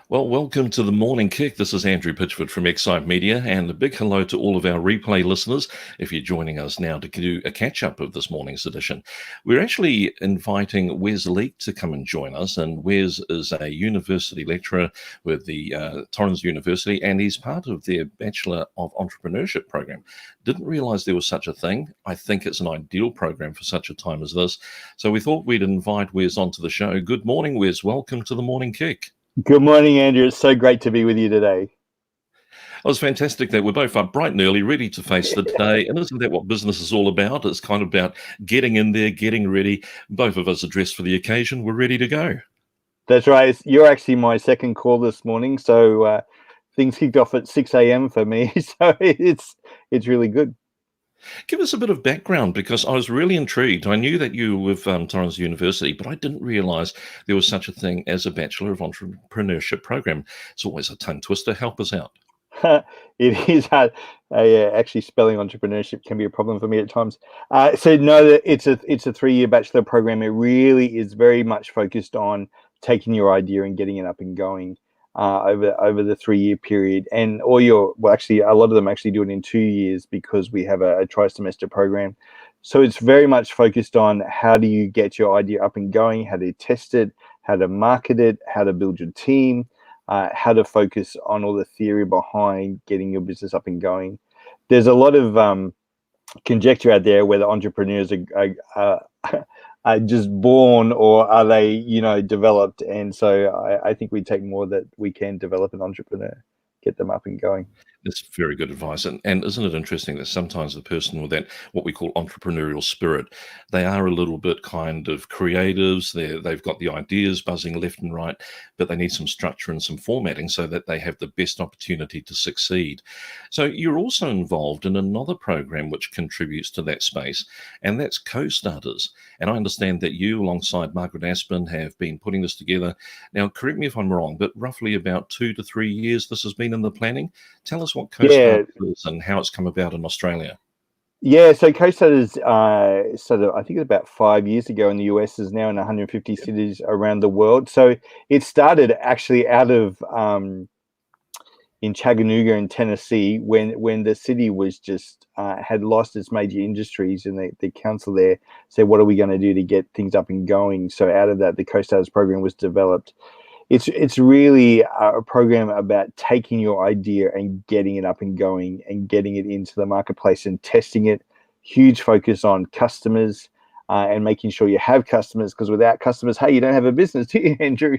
Well, welcome to the Morning Kick. This is Andrew Pitchford from Excite Media, and a big hello to all of our replay listeners if you're joining us now to do a catch-up of this morning's edition. We're actually inviting Wes Leake to come and join us, and Wes is a university lecturer with the Torrens University, and he's part of their Bachelor of Entrepreneurship Progam. Didn't realise there was such a thing. I think it's an ideal program for such a time as this. So we thought we'd invite Wes onto the show. Good morning, Wes. Welcome to the Morning Kick. Good morning, Andrew. It's so great to be with you today. It was fantastic that we're both up bright and early, ready to face the day. And isn't that what business is all about? It's kind of about getting in there, getting ready. Both of us are dressed for the occasion. We're ready to go. That's right. You're actually my second call this morning, so things kicked off at 6 a.m. for me. So it's really good. Give us a bit of background, because I was really intrigued. I knew that you were with Torrens University, but I didn't realise there was such a thing as a Bachelor of Entrepreneurship Program. It's always a tongue twister. Help us out. It is hard. Actually, spelling entrepreneurship can be a problem for me at times. So no, it's a 3-year bachelor program. It really is very much focused on taking your idea and getting it up and going over the 3-year period. And actually, a lot of them actually do it in 2 years because we have a tri-semester program. So it's very much focused on how do you get your idea up and going, how to test it, how to market it, how to build your team. How to focus on all the theory behind getting your business up and going. There's a lot of conjecture out there whether entrepreneurs are just born or are they, developed. And so I think we take more that we can develop an entrepreneur, get them up and going. That's very good advice. And isn't it interesting that sometimes the person with that, what we call entrepreneurial spirit, they are a little bit kind of creatives. They've got the ideas buzzing left and right, but they need some structure and some formatting so that they have the best opportunity to succeed. So you're also involved in another program which contributes to that space, and that's Co-Starters. And I understand that you, alongside Margaret Aspin, have been putting this together. Now, correct me if I'm wrong, but roughly about 2 to 3 years this has been in the planning. Tell us what Co-Starters is and how it's come about in Australia. Yeah, so Co-Starters started, I think, about 5 years ago in the US, is now in 150 cities around the world. So it started actually out of in Chattanooga in Tennessee when the city was just had lost its major industries, and the council there said, what are we going to do to get things up and going? So out of that, the Co-Starters program was developed. It's really a program about taking your idea and getting it up and going and getting it into the marketplace and testing it. Huge focus on customers and making sure you have customers, because without customers, hey, you don't have a business, do you, Andrew?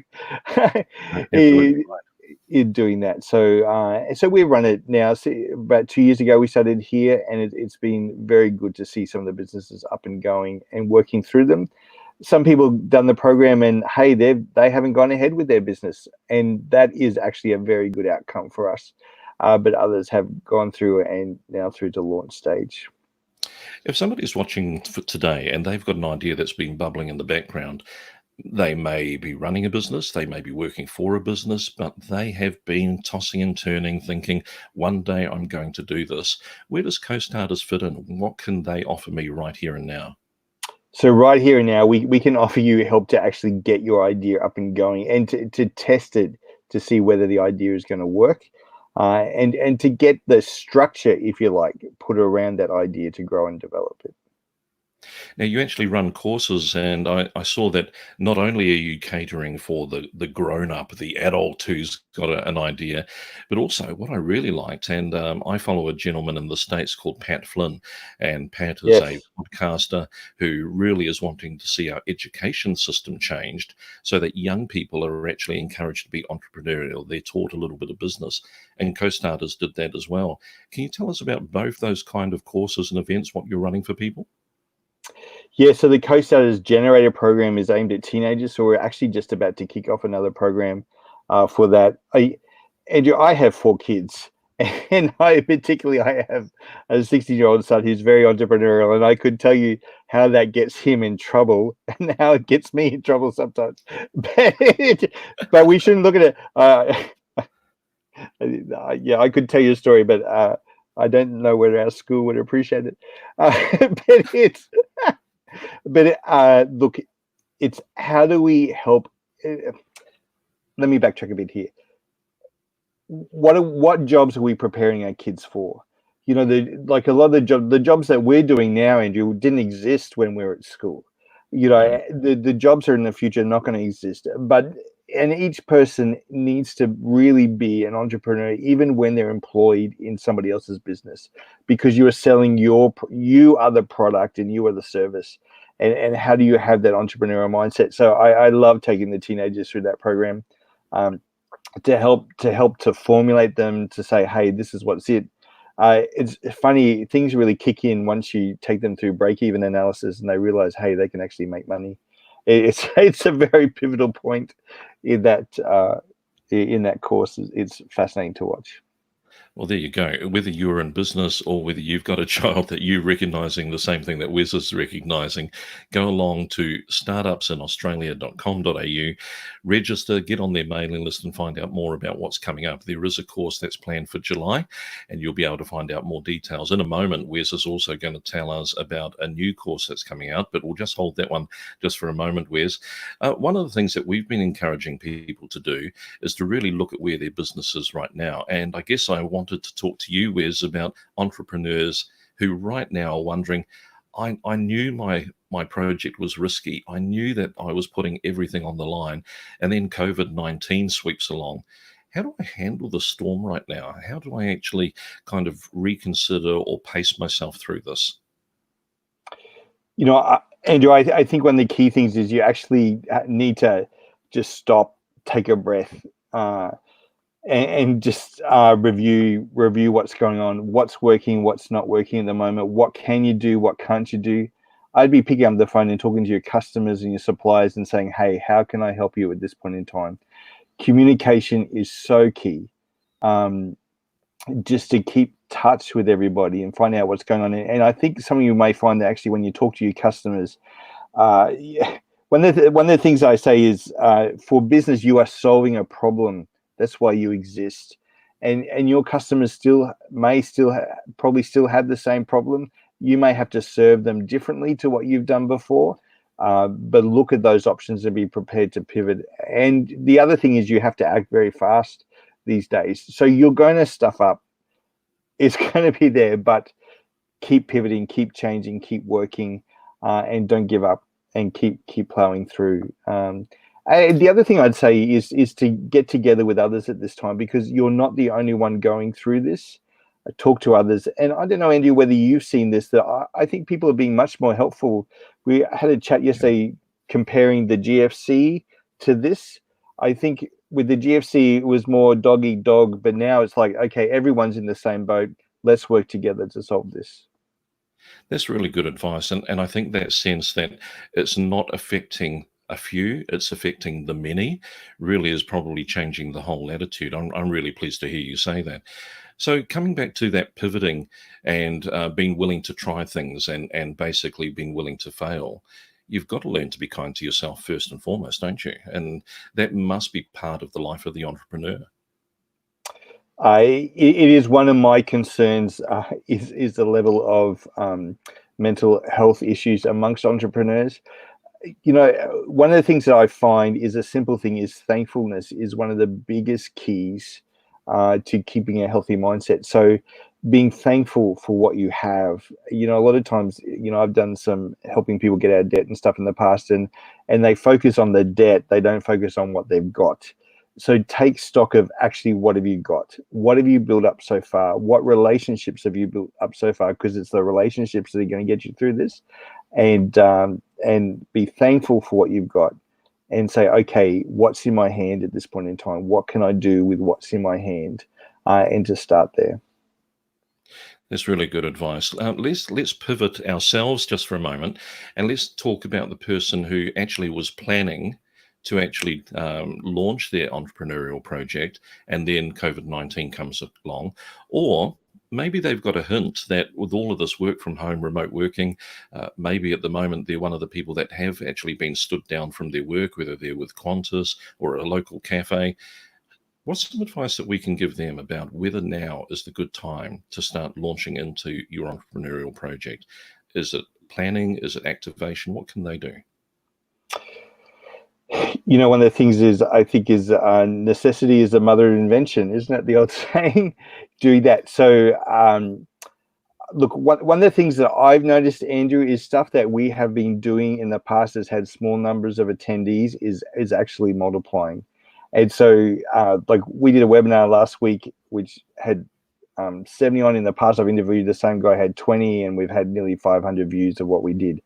Absolutely right. In doing that. So we run it now. So about 2 years ago, we started here, and it's been very good to see some of the businesses up and going and working through them. Some people done the program and hey, they haven't gone ahead with their business, and that is actually a very good outcome for us. But others have gone through and now through to launch stage. If somebody's watching for today and they've got an idea that's been bubbling in the background, they may be running a business, they may be working for a business, but they have been tossing and turning, thinking, one day I'm going to do this. Where does Co-Starters fit in? What can they offer me right here and now? So right here and now, we can offer you help to actually get your idea up and going, and to test it to see whether the idea is going to work, and to get the structure, if you like, put around that idea to grow and develop it. Now, you actually run courses, and I saw that not only are you catering for the grown-up, the adult who's got an idea, but also what I really liked, and I follow a gentleman in the States called Pat Flynn, and Pat is a podcaster who really is wanting to see our education system changed so that young people are actually encouraged to be entrepreneurial. They're taught a little bit of business, and Co-Starters did that as well. Can you tell us about both those kind of courses and events, what you're running for people? Yeah, so the Co-Starters Generator program is aimed at teenagers. So we're actually just about to kick off another program for that. Andrew, I have 4 kids, and I have a 16-year-old son who's very entrepreneurial, and I could tell you how that gets him in trouble and how it gets me in trouble sometimes. But we shouldn't look at it. Yeah, I could tell you a story, but I don't know whether our school would appreciate it. Look, it's how do we help? Let me backtrack a bit here. what jobs are we preparing our kids for? You know, like a lot of the jobs that we're doing now, Andrew, didn't exist when we were at school. You No. know, the jobs are in the future not going to exist, but and each person needs to really be an entrepreneur, even when they're employed in somebody else's business, because you are selling you are the product and you are the service. And how do you have that entrepreneurial mindset? So I love taking the teenagers through that program. To help to formulate them to say, hey, this is what's it. It's funny, things really kick in once you take them through break-even analysis and they realize, hey, they can actually make money. It's a very pivotal point in that course. It's fascinating to watch. Well, there you go. Whether you're in business or whether you've got a child that you're recognizing the same thing that Wes is recognizing, go along to startupsinaustralia.com.au, register, get on their mailing list and find out more about what's coming up. There is a course that's planned for July, and you'll be able to find out more details. In a moment, Wes is also going to tell us about a new course that's coming out, but we'll just hold that one just for a moment, Wes. One of the things that we've been encouraging people to do is to really look at where their business is right now. And I guess I wanted to talk to you, Wes, about entrepreneurs who right now are wondering, I knew my project was risky. I knew that I was putting everything on the line, and then COVID-19 sweeps along. How do I handle the storm right now? How do I actually kind of reconsider or pace myself through this? You know, Andrew, I think one of the key things is you actually need to just stop, take a breath, and just review what's going on, what's working, what's not working at the moment, what can you do, what can't you do. I'd be picking up the phone and talking to your customers and your suppliers and saying, hey, how can I help you at this point in time? Communication is so key. Just to keep touch with everybody and find out what's going on. And I think some of you may find that actually when you talk to your customers, yeah, one of the things I say is, for business, you are solving a problem. That's why you exist, and your customers probably still have the same problem. You may have to serve them differently to what you've done before, but look at those options and be prepared to pivot. And the other thing is you have to act very fast these days. So you're going to stuff up. It's going to be there, but keep pivoting, keep changing, keep working, and don't give up, and keep plowing through. The other thing I'd say is to get together with others at this time, because you're not the only one going through this. Talk to others, and I don't know, Andy, whether you've seen this. That I think people are being much more helpful. We had a chat yesterday comparing the GFC to this. I think with the GFC it was more dog eat dog, but now it's like, okay, everyone's in the same boat. Let's work together to solve this. That's really good advice. And I think that sense that it's not affecting a few, it's affecting the many, really is probably changing the whole attitude. I'm really pleased to hear you say that. So coming back to that pivoting and being willing to try things and basically being willing to fail, you've got to learn to be kind to yourself first and foremost, don't you? And that must be part of the life of the entrepreneur. It is one of my concerns, is the level of mental health issues amongst entrepreneurs. You know, one of the things that I find is a simple thing is thankfulness is one of the biggest keys to keeping a healthy mindset. So being thankful for what you have. You know, a lot of times, you know, I've done some helping people get out of debt and stuff in the past, and they focus on the debt. They don't focus on what they've got. So take stock of actually, what have you got? What have you built up so far? What relationships have you built up so far? Because it's the relationships that are going to get you through this. And be thankful for what you've got, and say, okay, what's in my hand at this point in time? What can I do with what's in my hand? And to start there. That's really good advice. Let's pivot ourselves just for a moment, and let's talk about the person who actually was planning to actually launch their entrepreneurial project, and then COVID-19 comes along, or maybe they've got a hint that with all of this work from home, remote working, maybe at the moment they're one of the people that have actually been stood down from their work, whether they're with Qantas or a local cafe. What's some advice that we can give them about whether now is the good time to start launching into your entrepreneurial project? Is it planning? Is it activation? What can they do? You know, one of the things is, I think, is necessity is the mother of invention, isn't it? The old saying, doing that. So, look, one of the things that I've noticed, Andrew, is stuff that we have been doing in the past has had small numbers of attendees is actually multiplying. And so, like, we did a webinar last week, which had 70 on. In the past, I've interviewed the same guy, had 20, and we've had nearly 500 views of what we did.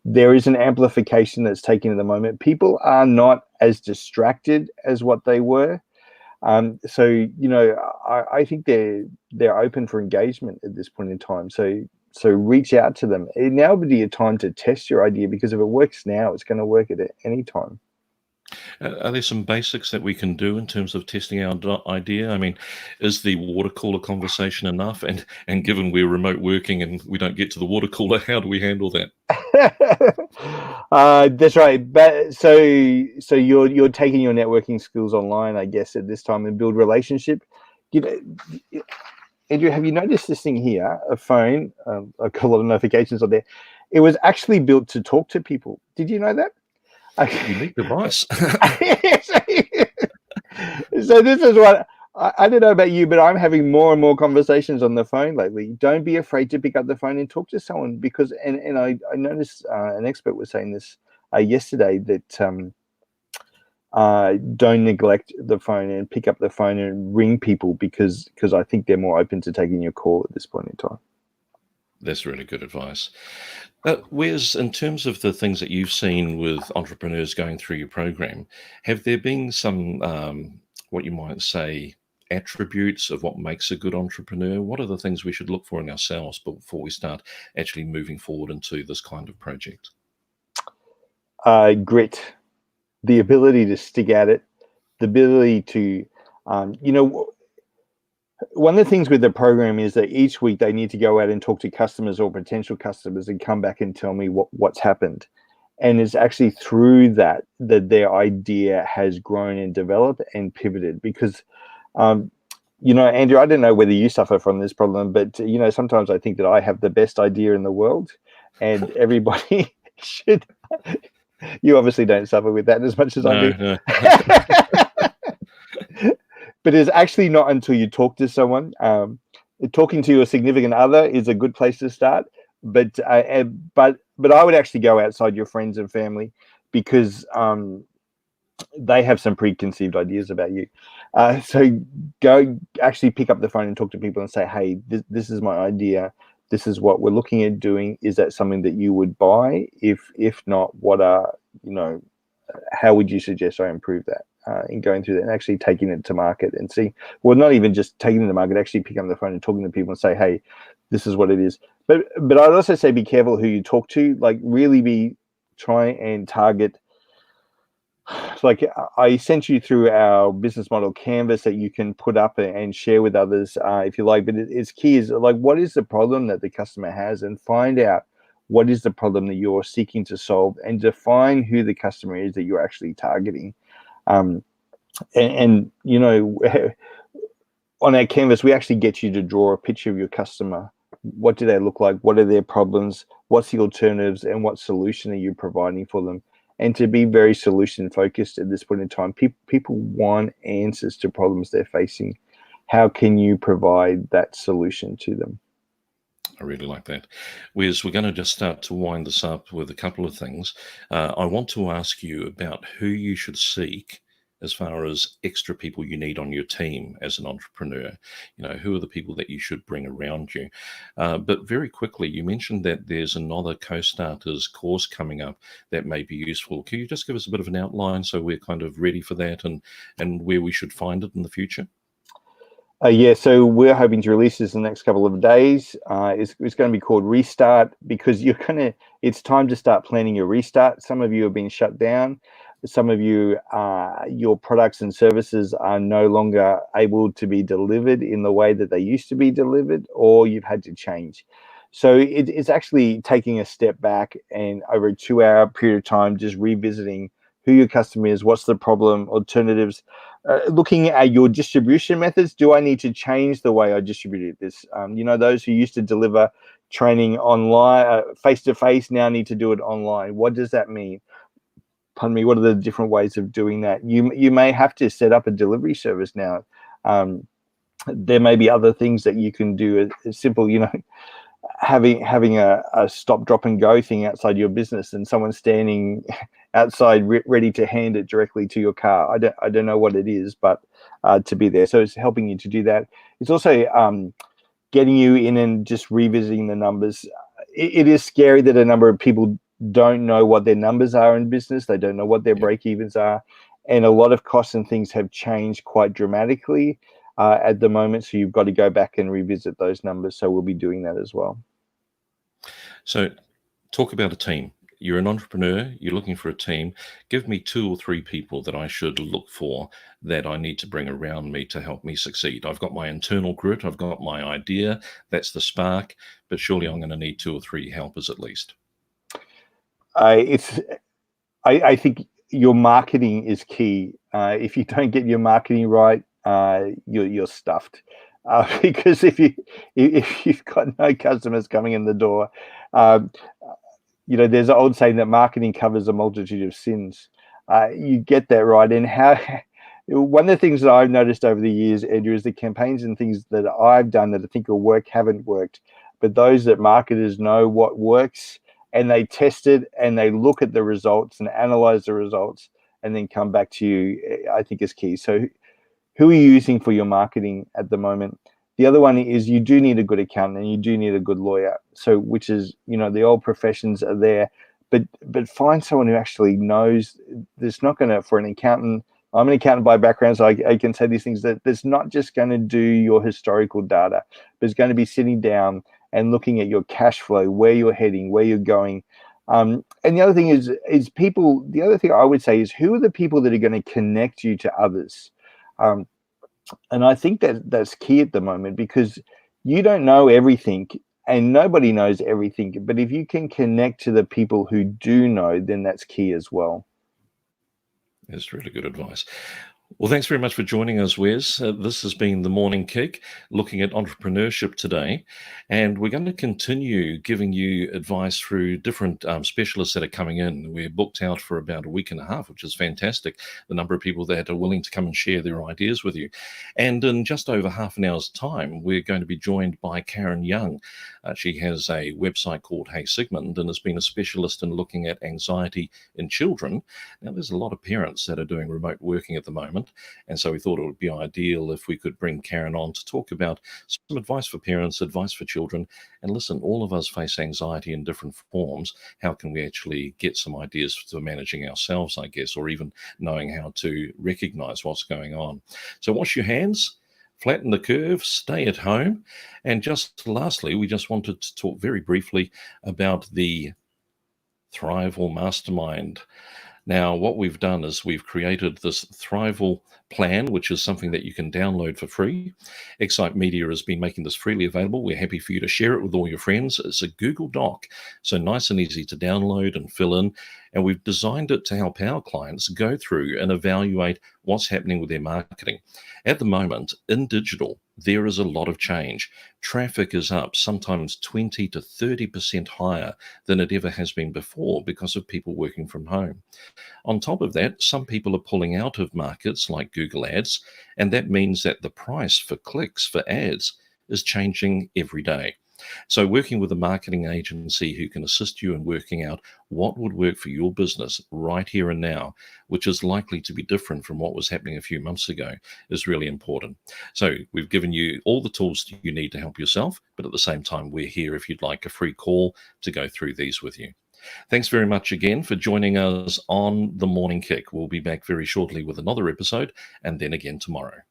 There is an amplification that's taken at the moment. People are not as distracted as what they were. So, you know, I think they're open for engagement at this point in time. So reach out to them. Now would be a time to test your idea, because if it works now, it's going to work at any time. Are there some basics that we can do in terms of testing our idea? I mean, is the water cooler conversation enough? And given we're remote working and we don't get to the water cooler, how do we handle that? That's right. But so you're taking your networking skills online, I guess, at this time, and build relationship. You know, Andrew, have you noticed this thing here? A phone, I've got a lot of notifications on there. It was actually built to talk to people. Did you know that? Unique device. So this is what I don't know about you, but I'm having more and more conversations on the phone lately. Don't be afraid to pick up the phone and talk to someone, because and I noticed an expert was saying this yesterday, that don't neglect the phone and pick up the phone and ring people, because I think they're more open to taking your call at this point in time. That's really good advice. Wes, in terms of the things that you've seen with entrepreneurs going through your program, have there been some, what you might say, attributes of what makes a good entrepreneur? What are the things we should look for in ourselves before we start actually moving forward into this kind of project? Grit, the ability to stick at it, the ability to, you know, one of the things with the program is that each week they need to go out and talk to customers or potential customers and come back and tell me what's happened. And it's actually through that their idea has grown and developed and pivoted. Because, you know, Andrew, I don't know whether you suffer from this problem, but, you know, sometimes I think that I have the best idea in the world, and everybody should. You obviously don't suffer with that as much as I do. No. But it's actually not until you talk to someone. Talking to your significant other is a good place to start. But I would actually go outside your friends and family, because they have some preconceived ideas about you. So go actually pick up the phone and talk to people and say, hey, this is my idea. This is what we're looking at doing. Is that something that you would buy? If not, what are, you know, how would you suggest I improve that? In going through that and actually taking it to market and see, well, not even just taking it to market, actually picking up the phone and talking to people and say, hey, this is what it is. But I'd also say be careful who you talk to. Like, really try and target. Like, I sent you through our business model canvas that you can put up and share with others if you like. But it's key is, like, what is the problem that the customer has, and find out what is the problem that you're seeking to solve, and define who the customer is that you're actually targeting. And you know, on our canvas, we actually get you to draw a picture of your customer. What do they look like? What are their problems? What's the alternatives? And what solution are you providing for them? And to be very solution focused at this point in time. People want answers to problems they're facing. How can you provide that solution to them? I really like that. Wes, we're going to just start to wind this up with a couple of things. I want to ask you about who you should seek as far as extra people you need on your team as an entrepreneur. You know, who are the people that you should bring around you? But very quickly, you mentioned that there's another Co-Starters course coming up that may be useful. Can you just give us a bit of an outline so we're kind of ready for that, and where we should find it in the future? Yeah, so we're hoping to release this in the next couple of days. It's going to be called Restart, because it's time to start planning your restart. Some of you have been shut down. Some of you, your products and services are no longer able to be delivered in the way that they used to be delivered, or you've had to change. So it's actually taking a step back, and over a 2-hour period of time, just revisiting who your customer is, what's the problem, alternatives, looking at your distribution methods. Do I need to change the way I distributed this? You know, those who used to deliver training online, face-to-face, now need to do it online. What does that mean? pardon me, what are the different ways of doing that? You may have to set up a delivery service now. There may be other things that you can do as simple, having a stop, drop and go thing outside your business, and someone standing outside ready to hand it directly to your car. I don't know what it is, but to be there. So it's helping you to do that. It's also getting you in and just revisiting the numbers. It is scary that a number of people don't know what their numbers are in business. They don't know what their break evens are. And a lot of costs and things have changed quite dramatically at the moment. So you've got to go back and revisit those numbers. So we'll be doing that as well. So talk about a team. You're an entrepreneur, you're looking for a team. Give me 2 or 3 people that I should look for that I need to bring around me to help me succeed. I've got my internal grit, I've got my idea, that's the spark, but surely I'm going to need 2 or 3 helpers at least. I think your marketing is key. If you don't get your marketing right, you're stuffed. Because if you've got no customers coming in the door, there's an old saying that marketing covers a multitude of sins. You get that right. And one of the things that I've noticed over the years, Andrew, is the campaigns and things that I've done that I think will work haven't worked. But those that marketers know what works, and they test it and they look at the results and analyze the results and then come back to you, I think is key. So who are you using for your marketing at the moment? The other one is you do need a good accountant and you do need a good lawyer. So which is, the old professions are there, but find someone who actually knows. There's not going to, for an accountant, I'm an accountant by background, so I can say these things, that there's not just going to do your historical data, but it's going to be sitting down and looking at your cash flow, where you're heading, where you're going. And the other thing is people, the other thing I would say is, who are the people that are going to connect you to others? And I think that's key at the moment, because you don't know everything and nobody knows everything. But if you can connect to the people who do know, then that's key as well. That's really good advice. Well, thanks very much for joining us, Wes. This has been The Morning Kick, looking at entrepreneurship today. And we're going to continue giving you advice through different specialists that are coming in. We're booked out for about a week and a half, which is fantastic. The number of people that are willing to come and share their ideas with you. And in just over half an hour's time, we're going to be joined by Karen Young. She has a website called Hey Sigmund and has been a specialist in looking at anxiety in children. Now, there's a lot of parents that are doing remote working at the moment. And so we thought it would be ideal if we could bring Karen on to talk about some advice for parents, advice for children. And listen, all of us face anxiety in different forms. How can we actually get some ideas for managing ourselves, I guess, or even knowing how to recognize what's going on? So wash your hands, flatten the curve, stay at home. And just lastly, we just wanted to talk very briefly about the Thrival Mastermind. Now, what we've done is we've created this Thrival plan, which is something that you can download for free. Excite Media has been making this freely available. We're happy for you to share it with all your friends. It's a Google Doc, so nice and easy to download and fill in. And we've designed it to help our clients go through and evaluate what's happening with their marketing. At the moment, in digital, there is a lot of change. Traffic is up, sometimes 20 to 30% higher than it ever has been before because of people working from home. On top of that, some people are pulling out of markets like Google Ads, and that means that the price for clicks for ads is changing every day. So working with a marketing agency who can assist you in working out what would work for your business right here and now, which is likely to be different from what was happening a few months ago, is really important. So we've given you all the tools you need to help yourself, but at the same time, we're here if you'd like a free call to go through these with you. Thanks very much again for joining us on The Morning Kick. We'll be back very shortly with another episode, and then again tomorrow.